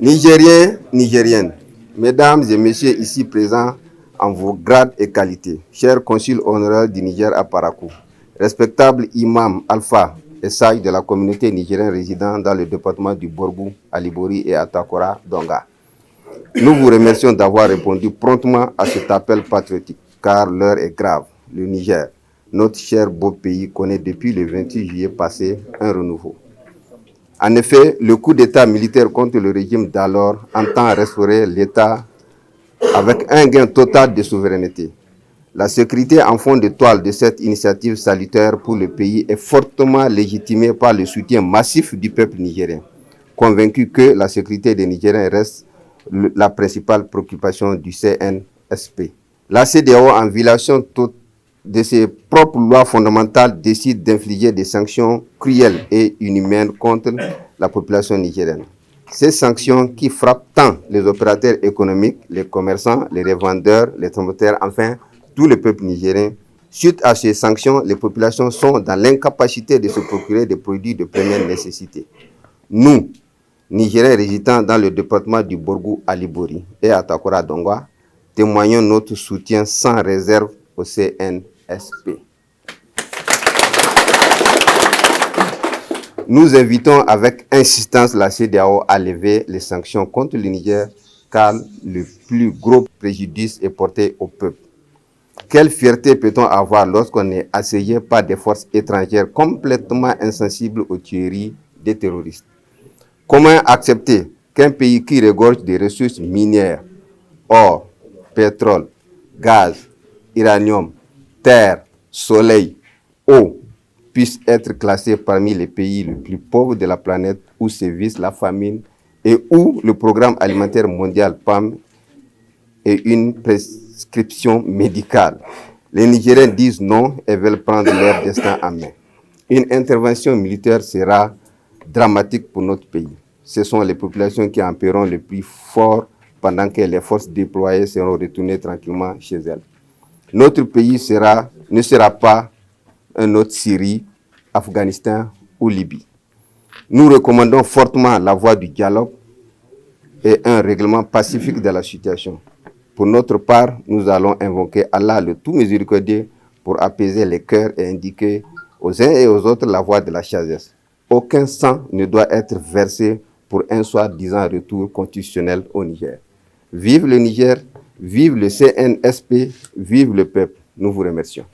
Nigériens, Nigériennes, mesdames et messieurs ici présents en vos grades et qualités, chers consuls honoraires du Niger à Parakou, respectables imams Alpha et sages de la communauté nigérienne résidant dans le département du Borgou, Alibori et Atakora, Donga. Nous vous remercions d'avoir répondu promptement à cet appel patriotique, car l'heure est grave. Le Niger, notre cher beau pays, connaît depuis le 28 juillet passé un renouveau. En effet, le coup d'État militaire contre le régime d'alors entend restaurer l'État avec un gain total de souveraineté. La sécurité en fond de toile de cette initiative salutaire pour le pays est fortement légitimée par le soutien massif du peuple nigérien, convaincu que la sécurité des Nigériens reste la principale préoccupation du CNSP. La CEDEAO, en violation de ses propres lois fondamentales, décide d'infliger des sanctions cruelles et inhumaines contre la population nigérienne. Ces sanctions qui frappent tant les opérateurs économiques, les commerçants, les revendeurs, les promoteurs, enfin tout le peuple nigérien. Suite à ces sanctions, les populations sont dans l'incapacité de se procurer des produits de première nécessité. Nous, Nigériens résidant dans le département du Borgou Alibori et à Takora Dongwa, témoignons notre soutien sans réserve au CNSP. Nous invitons avec insistance la CEDEAO à lever les sanctions contre le Niger, car le plus gros préjudice est porté au peuple. Quelle fierté peut-on avoir lorsqu'on est assailli par des forces étrangères complètement insensibles aux tueries des terroristes? Comment accepter qu'un pays qui regorge des ressources minières, or, pétrole, gaz, uranium, terre, soleil, eau, puisse être classé parmi les pays les plus pauvres de la planète où sévissent la famine et où le programme alimentaire mondial PAM est une prescription médicale? Les Nigériens disent non et veulent prendre leur destin en main. Une intervention militaire sera dramatique pour notre pays. Ce sont les populations qui en paieront le plus fort pendant que les forces déployées seront retournées tranquillement chez elles. Notre pays ne sera pas un autre Syrie, Afghanistan ou Libye. Nous recommandons fortement la voie du dialogue et un règlement pacifique de la situation. Pour notre part, nous allons invoquer Allah le tout miséricordieux pour apaiser les cœurs et indiquer aux uns et aux autres la voie de la sagesse. Aucun sang ne doit être versé pour un soi-disant retour constitutionnel au Niger. Vive le Niger, vive le CNSP, vive le peuple. Nous vous remercions.